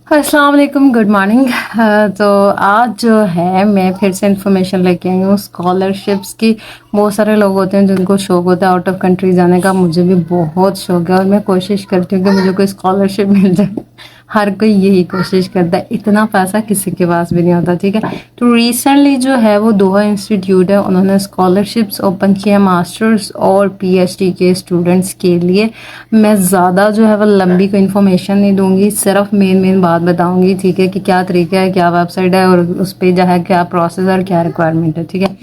अस्सलाम वालेकुम, good morning. तो आज जो है मैं फिर से इंफॉर्मेशन लेके आई हूँ स्कॉलरशिप्स की। बहुत सारे लोग होते हैं जिनको शौक होता है आउट ऑफ कंट्री जाने का। मुझे भी बहुत शौक है और मैं कोशिश करती हूँ कि मुझे कोई स्कॉलरशिप मिल जाए। हर कोई यही कोशिश करता है, इतना पैसा किसी के पास भी नहीं होता, ठीक है। तो रिसेंटली जो है वो दोहा इंस्टीट्यूट है, उन्होंने स्कॉलरशिप्स ओपन किया मास्टर्स और पीएचडी के स्टूडेंट्स के लिए। मैं ज़्यादा जो है वो लंबी कोई इन्फॉर्मेशन नहीं दूंगी, सिर्फ मेन बात बताऊंगी, ठीक है, कि क्या तरीका है, क्या वेबसाइट है और उस पर जो है क्या प्रोसेस और क्या रिक्वायरमेंट है, ठीक है।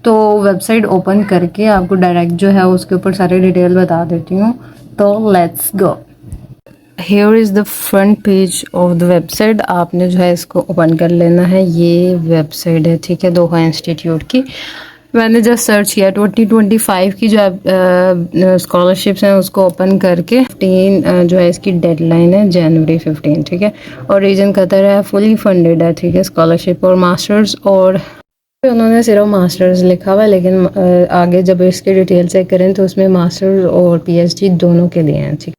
तो वेबसाइट ओपन करके आपको डायरेक्ट जो है उसके ऊपर सारी डिटेल बता देती हूँ। तो let's go. Here is the front page of the website. आपने जो है इसको ओपन कर लेना है। ये वेबसाइट है, ठीक है, दोहा इंस्टीट्यूट की। मैंने जस्ट सर्च किया 2025 की जो स्कॉलरशिप्स हैं उसको ओपन करके 15 जो है इसकी डेडलाइन है जनवरी 15, ठीक है। और रीजन कतर है, फुली फंडेड है, ठीक है, स्कॉलरशिप और मास्टर्स। और उन्होंने सिर्फ मास्टर्स लिखा हुआ है, लेकिन आगे जब इसकी डिटेल चेक करें तो उसमें मास्टर्स और पीएचडी दोनों के लिए हैं, ठीक।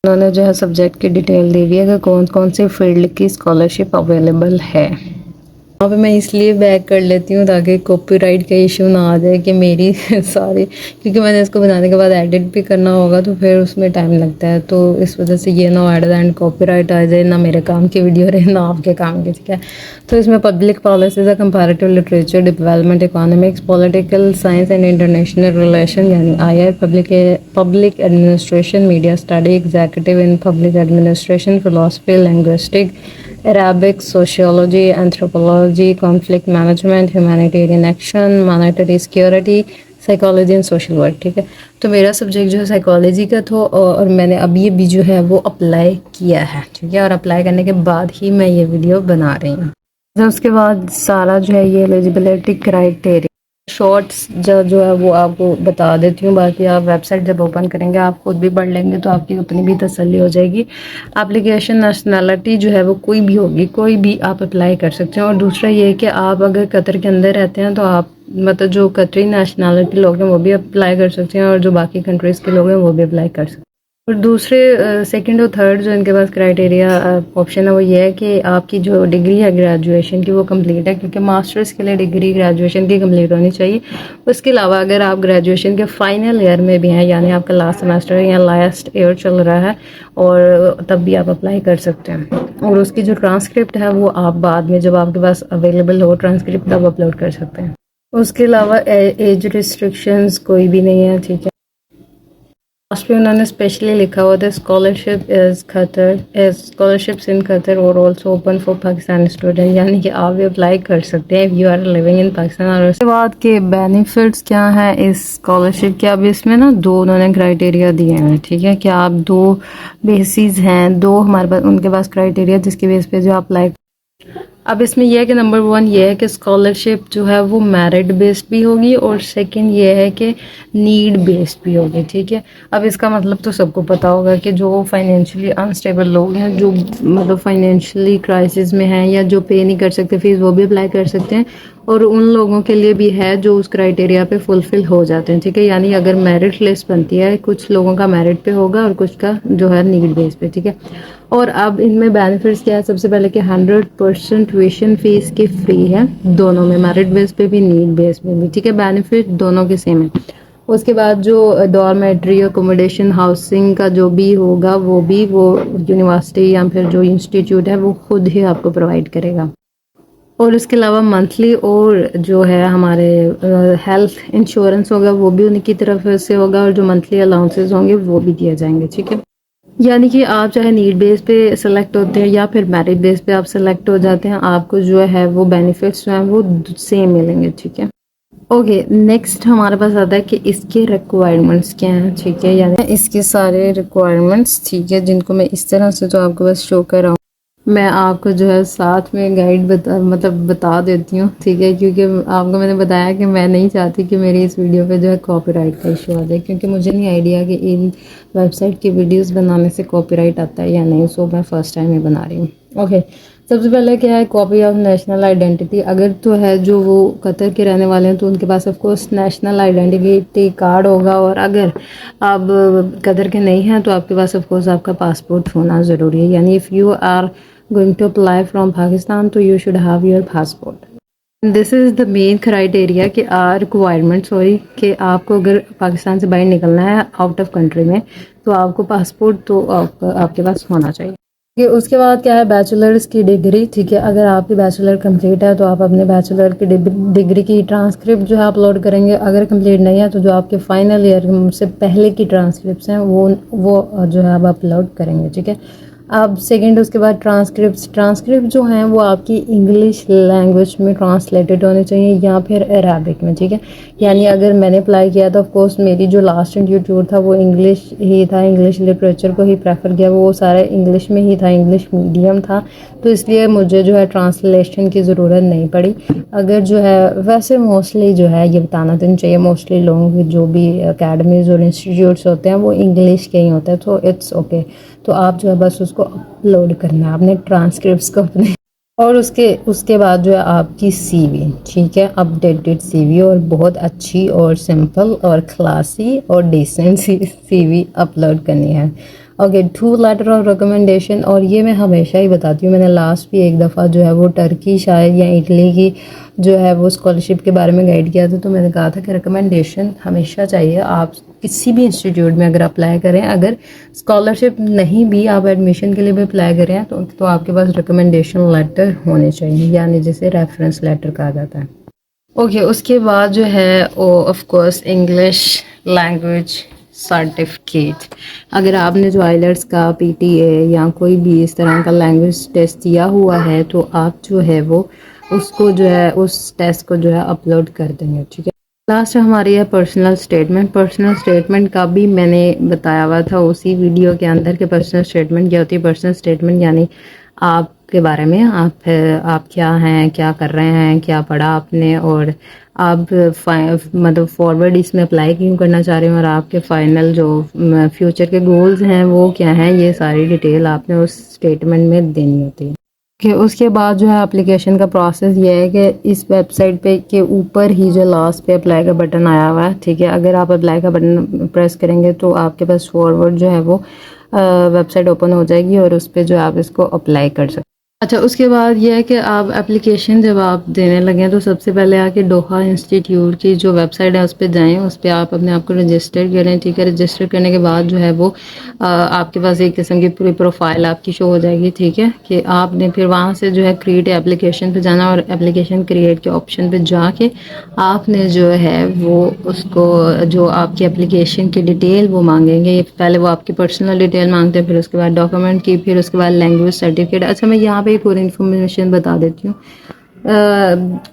उन्होंने जो है सब्जेक्ट की डिटेल दी हुई है कि कौन कौन से फील्ड की स्कॉलरशिप अवेलेबल है। वहाँ पे मैं इसलिए बैक कर लेती हूँ ताकि कॉपीराइट का इशू ना आ जाए कि मेरी सारी, क्योंकि मैंने इसको बनाने के बाद एडिट भी करना होगा तो फिर उसमें टाइम लगता है। तो इस वजह से ये ना एट द एंड कॉपीराइट आ जाए, ना मेरे काम की वीडियो रहे ना आपके काम की, ठीक है। तो इसमें public policies, comparative literature, development, economics, political science and international relation यानी I public administration, media study, executive in public administration, philosophy, linguistic, Arabic, sociology, anthropology, conflict management, humanitarian action, monetary security, psychology and social work, ठीक है। तो मेरा subject जो है psychology का था और मैंने अभी ये भी जो है वो अप्लाई किया है, ठीक है। और अप्लाई करने के बाद ही मैं ये वीडियो बना रही हूँ। तो उसके बाद सारा जो है ये एलिजिबिलिटी क्राइटेरिया शॉर्ट्स जो है वो आपको बता देती हूँ। बाकी आप वेबसाइट जब ओपन करेंगे आप खुद भी पढ़ लेंगे तो आपकी अपनी भी तसल्ली हो जाएगी। एप्लीकेशन नेशनैलिटी जो है वो कोई भी होगी, कोई भी आप अप्लाई कर सकते हैं। और दूसरा ये है कि आप अगर कतर के अंदर रहते हैं तो आप मतलब जो कतरी नेशनैलिटी लोग हैं वो भी अप्लाई कर सकते हैं और जो बाकी कंट्रीज़ के लोग हैं वो भी अप्लाई कर सकते हैं। और दूसरे सेकंड और थर्ड जो इनके पास क्राइटेरिया ऑप्शन है वो ये है कि आपकी जो डिग्री है ग्रेजुएशन की वो कंप्लीट है, क्योंकि मास्टर्स के लिए डिग्री ग्रेजुएशन की कंप्लीट होनी चाहिए। उसके अलावा अगर आप ग्रेजुएशन के फाइनल ईयर में भी हैं, यानी आपका लास्ट सेमेस्टर या लास्ट ईयर चल रहा है, और तब भी आप अप्लाई कर सकते हैं। और उसकी जो ट्रांसक्रिप्ट है वो आप बाद में जब आपके पास अवेलेबल हो ट्रांसक्रिप्ट तब अपलोड कर सकते हैं। उसके अलावा एज रिस्ट्रिक्शंस कोई भी नहीं है, ठीक है। लास्ट पे उन्होंने स्पेशली लिखा हुआ था स्कॉलरशिप्स इन कतर और also open for Pakistan student, यानी कि आप भी अप्लाई कर सकते हैं you are living in Pakistan. और उसके बाद के बेनिफिट्स क्या है इस स्कॉलरशिप के, अब इसमें ना दो उन्होंने क्राइटेरिया दिए हैं, ठीक है। कि आप दो बेसिस हैं, दो हमारे पास उनके पास क्राइटेरिया जिसके बेस पे जो अप्लाई। अब इसमें यह है कि नंबर 1 ये है कि स्कॉलरशिप जो है वो मेरिट बेस्ड भी होगी और सेकंड ये है कि नीड बेस्ड भी होगी, ठीक है। अब इसका मतलब तो सबको पता होगा कि जो फाइनेंशियली अनस्टेबल लोग हैं, जो मतलब फाइनेंशियली क्राइसिस में हैं या जो पे नहीं कर सकते फीस, वो भी अप्लाई कर सकते हैं। और उन लोगों के लिए भी है जो उस क्राइटेरिया पे फुलफिल हो जाते हैं, ठीक है। यानी अगर मेरिट लिस्ट बनती है, कुछ लोगों का मेरिट पे होगा और कुछ का जो है नीड बेस पे, ठीक है। और अब इनमें बेनिफिट्स क्या है, सबसे पहले कि 100% ट्यूशन फीस की फ्री है दोनों में, मेरिट बेस पे भी नीड बेस पे भी, ठीक है। बेनिफिट दोनों के सेम है। उसके बाद जो डॉर्मेट्री अकोमोडेशन हाउसिंग का जो भी होगा वो भी वो यूनिवर्सिटी या फिर जो इंस्टीट्यूट है वो खुद ही आपको प्रोवाइड करेगा। और इसके अलावा मंथली और जो है हमारे हेल्थ इंश्योरेंस होगा वो भी उनकी तरफ से होगा और जो मंथली अलाउंसेस होंगे वो भी दिए जाएंगे, ठीक है। यानी कि आप चाहे नीड बेस पे सेलेक्ट होते हैं या फिर मेरिट बेस पे आप सेलेक्ट हो जाते हैं, आपको जो है वो बेनिफिट्स जो हैं वो सेम मिलेंगे, ठीक है। ओके, नेक्स्ट हमारे पास आता है कि इसके रिक्वायरमेंट्स क्या हैं, ठीक है। यानी इसके सारे रिक्वायरमेंट्स, ठीक है, जिनको मैं इस तरह से तो आपको बस शो कर रहा हूँ। मैं आपको जो है साथ में गाइड बता देती हूँ, ठीक है, क्योंकि आपको मैंने बताया कि मैं नहीं चाहती कि मेरी इस वीडियो पे जो है कॉपीराइट का इशू आ जाए, क्योंकि मुझे नहीं आइडिया कि इन वेबसाइट की वीडियोस बनाने से कॉपीराइट आता है या नहीं। सो मैं फर्स्ट टाइम ही बना रही हूँ। ओके, सबसे पहले क्या है, कॉपी ऑफ नेशनल आइडेंटिटी। अगर तो है जो वो कतर के रहने वाले हैं तो उनके पास of course national identity card होगा, और अगर आप कतर के नहीं हैं तो आपके पास ऑफ कोर्स आपका पासपोर्ट होना ज़रूरी है। यानी if you are going to apply from Pakistan तो you should have your passport. This is the main criteria कि रिक्वायरमेंट सॉरी कि आपको अगर पाकिस्तान से बाहर निकलना है आउट ऑफ कंट्री में तो आपको पासपोर्ट तो आपके पास होना चाहिए। कि उसके बाद क्या है, बैचलर्स की डिग्री। ठीक है, अगर आपकी बैचलर कंप्लीट है तो आप अपने बैचलर की डिग्री की ट्रांसक्रिप्ट जो है अपलोड करेंगे। अगर कंप्लीट नहीं है तो जो आपके फाइनल ईयर से पहले की ट्रांसक्रिप्ट हैं वो जो है आप अपलोड करेंगे। ठीक है, अब सेकंड उसके बाद ट्रांसक्रिप्ट जो हैं वो आपकी इंग्लिश लैंग्वेज में ट्रांसलेटेड होने चाहिए या फिर अराबिक में। ठीक है, यानी अगर मैंने अप्लाई किया तो ऑफ कोर्स मेरी जो लास्ट इंस्टीट्यूट था वो इंग्लिश ही था, इंग्लिश लिटरेचर को ही प्रेफर किया, वो सारा इंग्लिश में ही था, इंग्लिश मीडियम था, तो इसलिए मुझे जो है ट्रांसलेशन की ज़रूरत नहीं पड़ी। अगर जो है वैसे मोस्टली जो है ये बताना तो नहीं चाहिए, मोस्टली लोगों जो भी अकेडमीज़ और इंस्टीट्यूट्स होते हैं वो इंग्लिश के ही होते हैं, तो इट्स ओके। तो आप जो है बस उसको अपलोड करना है अपने ट्रांसक्रिप्ट्स को अपने, और उसके बाद जो है आपकी सीवी। ठीक है, अपडेटेड सीवी और बहुत अच्छी और सिंपल और क्लासी और डिसेंट सीवी अपलोड करनी है। ओके, 2 लेटर ऑफ रिकमेंडेशन, और ये मैं हमेशा ही बताती हूँ, मैंने लास्ट भी एक दफ़ा जो है वो टर्की शायद या इटली की जो है वो स्कॉलरशिप के बारे में गाइड किया था, तो मैंने कहा था कि रिकमेंडेशन हमेशा चाहिए। आप किसी भी इंस्टीट्यूट में अगर अप्लाई करें, अगर स्कॉलरशिप नहीं भी आप एडमिशन के लिए भी अप्लाई करें तो आपके पास रिकमेंडेशन लेटर होने चाहिए, यानी जिसे रेफरेंस लेटर कहा जाता है। ओके, उसके बाद जो है of course English language certificate. अगर आपने जो आइलेट्स का पीटीए या कोई भी इस तरह का लैंग्वेज टेस्ट दिया हुआ है तो आप जो है वो उसको जो है उस टेस्ट को जो है अपलोड कर देंगे। ठीक है, लास्ट हमारी है पर्सनल स्टेटमेंट। पर्सनल स्टेटमेंट का भी मैंने बताया हुआ था उसी वीडियो के अंदर कि पर्सनल स्टेटमेंट क्या होती है। पर्सनल स्टेटमेंट यानी आपके बारे में, आप क्या हैं, क्या कर रहे हैं, क्या पढ़ा आपने, और आप मतलब फॉरवर्ड इसमें अप्लाई क्यों करना चाह रहे हैं, और आपके फाइनल जो फ्यूचर के गोल्स हैं वो क्या हैं, ये सारी डिटेल आपने उस स्टेटमेंट में देनी होती है। कि उसके बाद जो है एप्लीकेशन का प्रोसेस ये है कि इस वेबसाइट पे के ऊपर ही जो लास्ट पे अप्लाई का बटन आया हुआ है, ठीक है, अगर आप अप्लाई का बटन प्रेस करेंगे तो आपके पास फॉरवर्ड जो है वो वेबसाइट ओपन हो जाएगी और उस पर जो आप इसको अप्लाई कर सकते हैं। अच्छा, उसके बाद यह है कि आप एप्लीकेशन जब आप देने लगे तो सबसे पहले आके दोहा इंस्टीट्यूट की जो वेबसाइट है उस पर जाएँ, उस पर आप अपने आप को रजिस्टर करें। ठीक है, रजिस्टर करने के बाद जो है वो आपके पास एक किस्म की पूरी प्रोफाइल आपकी शो हो जाएगी। ठीक है, कि आपने फिर वहाँ से जो है क्रिएट एप्लीकेशन पे जाना और एप्लीकेशन क्रिएट के ऑप्शन पे जाके आपने जो है वो उसको जो आपकी एप्लीकेशन की डिटेल वो मांगेंगे। पहले वो आपकी पर्सनल डिटेल मांगते हैं, फिर उसके बाद डॉक्यूमेंट की, फिर उसके बाद लैंग्वेज सर्टिफिकेट। अच्छा, मैं यहाँ एक और इन्फॉर्मेशन बता देती हूँ,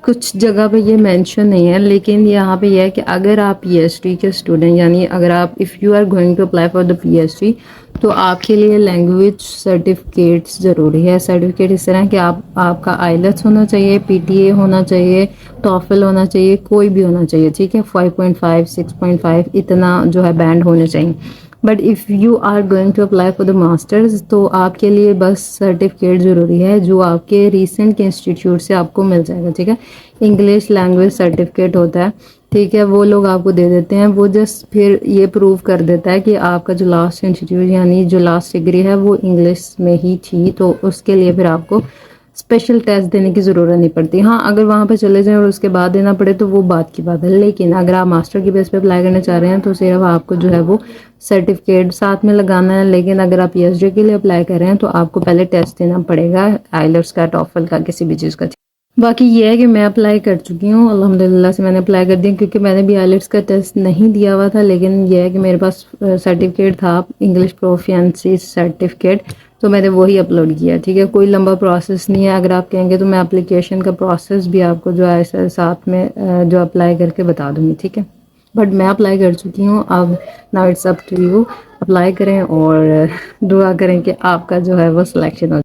कुछ जगह पे ये मेंशन नहीं है, लेकिन यहाँ पे ये है कि अगर आप पीएचडी के स्टूडेंट, यानी अगर आप if you are going to apply for the PhD तो आपके लिए लैंग्वेज सर्टिफिकेट्स ज़रूरी है। सर्टिफिकेट इस तरह कि आपका आइलेट्स होना चाहिए, पीटीए होना चाहिए, टॉफल होना चाहिए, कोई भी होना चाहिए। ठीक है, 5.5 6.5 इतना जो है बैंड होने चाहिए। But if you are going to apply for the masters तो आपके लिए बस सर्टिफिकेट ज़रूरी है जो आपके रीसेंट के इंस्टीट्यूट से आपको मिल जाएगा। ठीक है, इंग्लिश लैंग्वेज सर्टिफिकेट होता है। ठीक है, वो लोग आपको दे देते हैं, वो जस्ट फिर ये प्रूव कर देता है कि आपका जो लास्ट इंस्टीट्यूट यानी जो लास्ट डिग्री है वो इंग्लिश में ही थी, तो उसके लिए फिर आपको स्पेशल टेस्ट देने की ज़रूरत नहीं पड़ती। हाँ, अगर वहाँ पे चले जाएं और उसके बाद देना पड़े तो वो बात की बात है, लेकिन अगर आप मास्टर की बेस पे अप्लाई करना चाह रहे हैं तो सिर्फ आपको जो है वो सर्टिफिकेट साथ में लगाना है। लेकिन अगर आप पीएचडी के लिए अप्लाई कर रहे हैं तो आपको पहले टेस्ट देना पड़ेगा, आइलेट्स का, टॉफल का, किसी भी चीज़ का। बाकी ये है कि मैं अप्लाई कर चुकी हूँ, अल्हम्दुलिल्लाह से मैंने अप्लाई कर दिया, क्योंकि मैंने भी आइलेट्स का टेस्ट नहीं दिया हुआ था, लेकिन यह है कि मेरे पास सर्टिफिकेट था, इंग्लिश प्रोफिशिएंसी सर्टिफिकेट, तो मैंने वही अपलोड किया। ठीक है, कोई लंबा प्रोसेस नहीं है। अगर आप कहेंगे तो मैं एप्लीकेशन का प्रोसेस भी आपको जो है साथ में जो अप्लाई करके बता दूँगी। ठीक है, बट मैं अप्लाई कर चुकी हूँ। अब now it's up to you, apply करें और दुआ करें कि आपका जो है वो सिलेक्शन हो।